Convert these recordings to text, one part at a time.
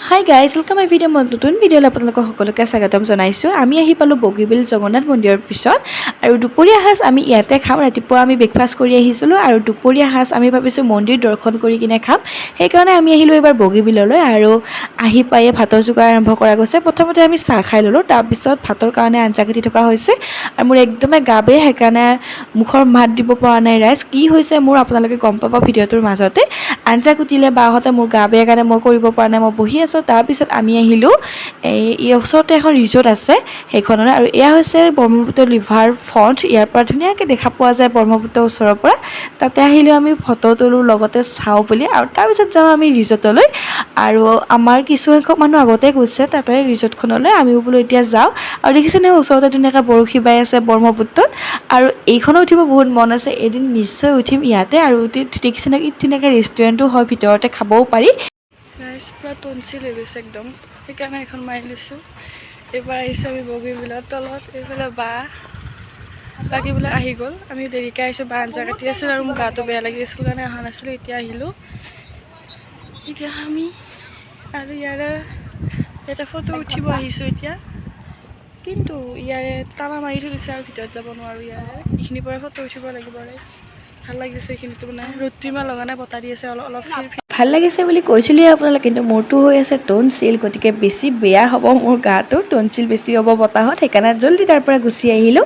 Hi guys, welcome মাই video' মই নতুন ভিডিঅ'লৈ আপোনালোকক সকলোকে স্বাগতম জনাইছোঁ। আমি আহি পালোঁ বগীবিল জগন্নাথ মন্দিৰৰ পিছত আৰু দুপৰীয়া সাঁজ আমি ইয়াতে খাম। ৰাতিপুৱা আমি ব্ৰেকফাষ্ট কৰি আহিছিলোঁ আৰু দুপৰীয়া সাঁজ আমি ভাবিছোঁ মন্দিৰ দৰ্শন কৰি কিনে খাম। সেইকাৰণে আমি আহিলোঁ এইবাৰ বগীবিললৈ আৰু আহি পায়ে ভাতৰ যোগাৰ আৰম্ভ কৰা গৈছে। প্ৰথমতে আমি চাহ খাই ল'লোঁ, তাৰপিছত ভাতৰ কাৰণে আঞ্জা কাটি থকা হৈছে আৰু মোৰ একদমেই গা বেয়া, সেইকাৰণে মুখৰ মাত দিব পৰা নাই। ৰাইজ কি হৈছে মোৰ আপোনালোকে গম পাব ভিডিঅ'টোৰ মাজতে। আঞ্জা কুটিলে বাহঁতে, মোৰ গা বেয়া কাৰণে মই কৰিব পৰা নাই, মই বহি আছোঁ। তাৰপিছত আমি আহিলোঁ এই ওচৰতে এখন ৰিজৰ্ট আছে সেইখনলৈ, আৰু এয়া হৈছে ব্ৰহ্মপুত্ৰ ৰিভাৰ ফ্ৰণ্ট। ইয়াৰ পৰা ধুনীয়াকৈ দেখা পোৱা যায় ব্ৰহ্মপুত্ৰৰ ওচৰৰ পৰা। তাতে আহিলোঁ আমি ফটো তোলোঁ, লগতে চাওঁ বুলি, আৰু তাৰপিছত যাওঁ আমি ৰিজৰ্টলৈ। আৰু আমাৰ কিছুসংখ্যক মানুহ আগতে গৈছে তাতে ৰিজৰ্টখনলৈ, আমিও বোলো এতিয়া যাওঁ। আৰু দেখিছেনে ওচৰতে ধুনীয়াকৈ বৰশী বাই আছে ব্ৰহ্মপুত্ৰত, আৰু এইখনো উঠিব বহুত মন আছে, এদিন নিশ্চয় উঠিম ইয়াতে। আৰু দেখিছেনে কি ধুনীয়াকৈ ৰেষ্টুৰেণ্টো হয়, ভিতৰতে খাবও পাৰি। ৰাইজ পূৰা টনচিল হৈ গৈছে একদম, সেইকাৰণে এখন মাৰি লৈছোঁ। এইবাৰ আহিছোঁ আমি বগীবিলৰ তলত, এইফালে বাকীবিলাক আহি গ'ল। আমি দেৰিকৈ আহিছোঁ, বা আঞ্জা কাটি আছিল আৰু মোৰ গাটো বেয়া লাগি আছিল কাৰণে অহা নাছিলোঁ। এতিয়া আহিলোঁ, এতিয়া আমি আৰু ইয়াতে ফটো উঠিব আহিছোঁ এতিয়া। কিন্তু ইয়াৰে তালা মাৰি থৈ দিছে আৰু ভিতৰত যাব নোৱাৰোঁ। ইয়াৰে এইখিনিৰ পৰা ফটো উঠিব লাগিব। ৰাইজ ভাল লাগিছে এইখিনিতো, মানে ৰ'দটো ইমান লগা নাই, বতাহ দি আছে অলপ ভাল লাগিছে বুলি কৈছিলোঁহে আপোনালোকে, কিন্তু মোৰতো হৈ আছে টনচিল, গতিকে বেছি বেয়া হ'ব মোৰ গাটো, টনচিল বেছি হ'ব বতাহত, সেইকাৰণে জল্দি তাৰ পৰা গুচি আহিলোঁ।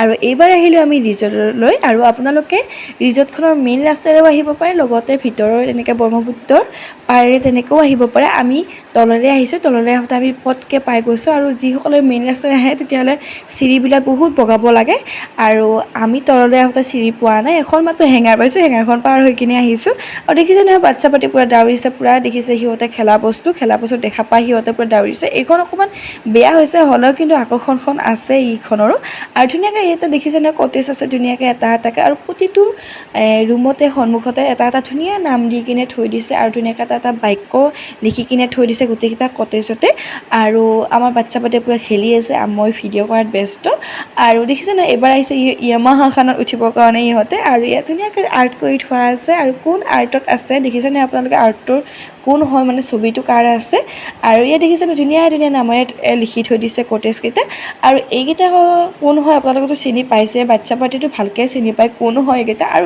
আৰু এইবাৰ আহিলোঁ আমি ৰিজৰ্টলৈ, আৰু আপোনালোকে ৰিজৰ্টখনৰ মেইন ৰাস্তাৰেও আহিব পাৰে, লগতে ভিতৰৰ এনেকৈ ব্ৰহ্মপুত্ৰৰ পাৰেৰে তেনেকৈও আহিব পাৰে। আমি তলৰে আহিছোঁ, তলৰে আহোঁতে আমি পটকৈ পাই গৈছোঁ। আৰু যিসকলে মেইন ৰাস্তাৰে আহে তেতিয়াহ'লে চিৰিবিলাক বহুত বগাব লাগে, আৰু আমি তললৈ আহোঁতে চিৰি পোৱা নাই, এখন মাত্ৰ হেঙাৰ পাইছোঁ, হেঙাৰখন পাৰ হৈ কিনে আহিছোঁ। আৰু দেখিছে নহয় বাচ্ছা পাতি পূৰা দাউৰিছে, পূৰা দেখিছে সিহঁতে খেলা বস্তু দেখা পাই সিহঁতে পূৰা দাউৰিছে। এইখন অকণমান বেয়া হৈছে, হ'লেও কিন্তু আকৰ্ষণখন আছে এইখনৰো। আৰু ধুনীয়াকৈ ইয়াতে দেখিছে নহয় কটেজ আছে ধুনীয়াকৈ এটা এটাকৈ, আৰু প্ৰতিটো ৰুমতে সন্মুখতে এটা এটা ধুনীয়া নাম দি কিনে থৈ দিছে, আৰু ধুনীয়াকৈ এটা এটা বাক্য লিখি কিনে থৈ দিছে গোটেইকেইটা কটেজতে। আৰু আমাৰ বাচ্ছা পাতি পূৰা খেলি আছে, মই ভিডিঅ' কৰাত ব্যস্ত। আৰু দেখিছে নহয় এইবাৰ আহিছে য়ামাহাখনত উঠিবৰ কাৰণে ইহঁতে, আৰু ইয়াত ধুনীয়াকৈ আৰ্ট কৰি থোৱা আছে। আৰু কোন আৰ্টত আছে দেখিছেনে আপোনালোকে, আৰ্টটোৰ কোন হয় মানে ছবিটো কাৰ আছে। আৰু ইয়াত দেখিছেনে ধুনীয়া ধুনীয়া নামেৰে লিখি থৈ দিছে কটেজকেইটা। আৰু এইকেইটা কোন হয় আপোনালোকেতো চিনি পাইছে, বাচ্ছা পাৰ্টিটো ভালকৈ চিনি পায় কোন হয় এইকেইটা। আৰু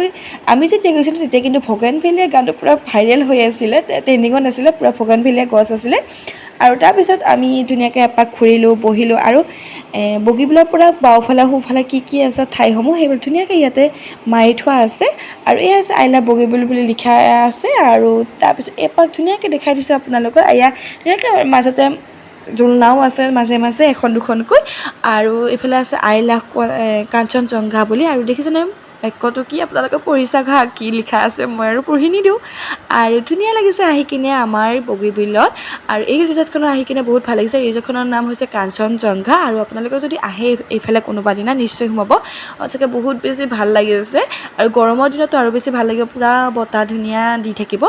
আমি যেতিয়া গৈছিলোঁ তেতিয়া কিন্তু বগেনভেলিয়া গানটো পূৰা ভাইৰেল হৈ আছিলে, ট্ৰেণ্ডিঙত আছিলে, পূৰা বগেনভেলিয়া গছ আছিলে। আৰু তাৰপিছত আমি ধুনীয়াকৈ এপাক ঘূৰিলোঁ, বহিলোঁ, আৰু বগীবিলৰ পৰা বাওঁফালে সোঁফালে কি আছে ঠাইসমূহ সেইবোৰ ধুনীয়াকৈ ইয়াতে মাৰি থোৱা আছে। আৰু এই আছে আই লাভ বগীবিল বুলি লিখা আছে। আৰু তাৰপিছত এপাক ধুনীয়াকৈ দেখাই দিছোঁ আপোনালোকক, এয়া ধুনীয়াকৈ মাজতে জোলনাও আছে মাজে মাজে এখন দুখনকৈ। আৰু এইফালে আছে আই লাভ কাঞ্চনজংঘা বুলি, আৰু দেখিছেনে বাক্যটো কি আপোনালোকে পঢ়ি চাওক হা, কি লিখা আছে, মই আৰু পঢ়ি নিদিওঁ। আৰু ধুনীয়া লাগিছে আহি কিনে আমাৰ বগীবিলত, আৰু এই ৰিজৰ্টখনত আহি কিনে বহুত ভাল লাগিছে। ৰিজৰ্টখনৰ নাম হৈছে কাঞ্চনজংঘা, আৰু আপোনালোকে যদি আহে এইফালে কোনোবা দিনা নিশ্চয় সোমাব, চাগে বহুত বেছি ভাল লাগিছে। আৰু গৰমৰ দিনতো আৰু বেছি ভাল লাগিব, পূৰা বতাহ ধুনীয়া দি থাকিব।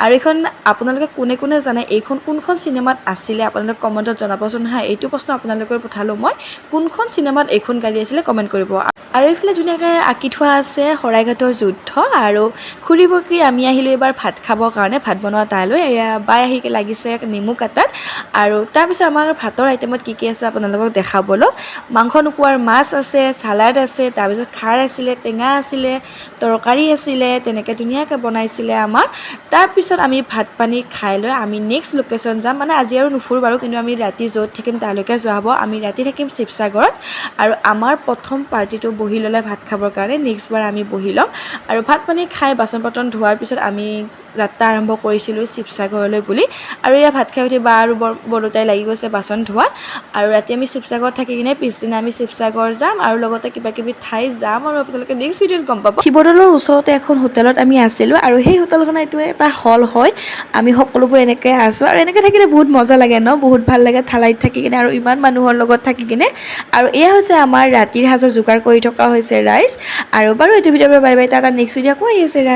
আৰু এইখন আপোনালোকে কোনে কোনে জানে এইখন কোনখন চিনেমাত আছিলে আপোনালোকে কমেণ্টত জনাবচোন হা। এইটো প্ৰশ্ন আপোনালোকৰ পঠালোঁ মই, কোনখন চিনেমাত এইখন গাড়ী আছিলে কমেণ্ট কৰিব। আৰু এইফালে ধুনীয়াকৈ আঁকি থোৱা আছে শৰাইঘাটৰ যুদ্ধ। আৰু খুৰী বকী আমি আহিলোঁ এইবাৰ ভাত খাবৰ কাৰণে, ভাত বনোৱা তালৈ। এয়া বাই আহি লাগিছে নেমু কাটাত। আৰু তাৰপিছত আমাৰ ভাতৰ আইটেমত কি আছে আপোনালোকক দেখাবলৈ, মাংস নোখোৱাৰ মাছ আছে, চালাড আছে, তাৰপিছত খাৰ আছিলে, টেঙা আছিলে, তৰকাৰী আছিলে, তেনেকৈ ধুনীয়াকৈ বনাইছিলে আমাৰ। তাৰপিছত আমি ভাত পানী খাই লৈ আমি নেক্সট লোকেশ্যন যাম, মানে আজি আৰু নুফুৰোঁ বাৰু, কিন্তু আমি ৰাতি য'ত থাকিম তালৈকে যোৱা হ'ব। আমি ৰাতি থাকিম শিৱসাগৰত, আৰু আমাৰ প্ৰথম পাৰ্টিটো বহি ল'লে ভাত খাবৰ কাৰণে, নেক্সট বাৰ আমি বহি ল'ম। আৰু ভাত পানী খাই বাচন বৰ্তন ধোৱাৰ পিছত আমি যাত্ৰা আৰম্ভ কৰিছিলোঁ শিৱসাগৰলৈ বুলি। আৰু এয়া ভাত খাই উঠি বা আৰু বৰদেউতাই লাগি গৈছে বাচন ধোৱা। আৰু ৰাতি আমি শিৱসাগৰত থাকি কিনে পিছদিনা আমি শিৱসাগৰ যাম, আৰু লগতে কিবা কিবি ঠাই যাম, আৰু আপোনালোকে নেক্সট ভিডিঅ'ত গম পাব। শিৱদৌলৰ ওচৰতে এখন হোটেলত আমি আছিলোঁ, আৰু সেই হোটেলখনত এইটো এটা হল হয়, আমি সকলোবোৰ এনেকৈ আছোঁ। আৰু এনেকৈ থাকিলে বহুত মজা লাগে ন, বহুত ভাল লাগে ঠাইত থাকি কিনে, আৰু ইমান মানুহৰ লগত থাকি কিনে। আৰু এয়া হৈছে আমাৰ ৰাতিৰ সাজৰ যোগাৰ কৰি থকা হৈছে ৰাইজ। আৰু বাৰু এইটো ভিডিঅ'ৰ পৰা bye bye, Tata, next video' আকৌ আহি আছে ৰাইজ।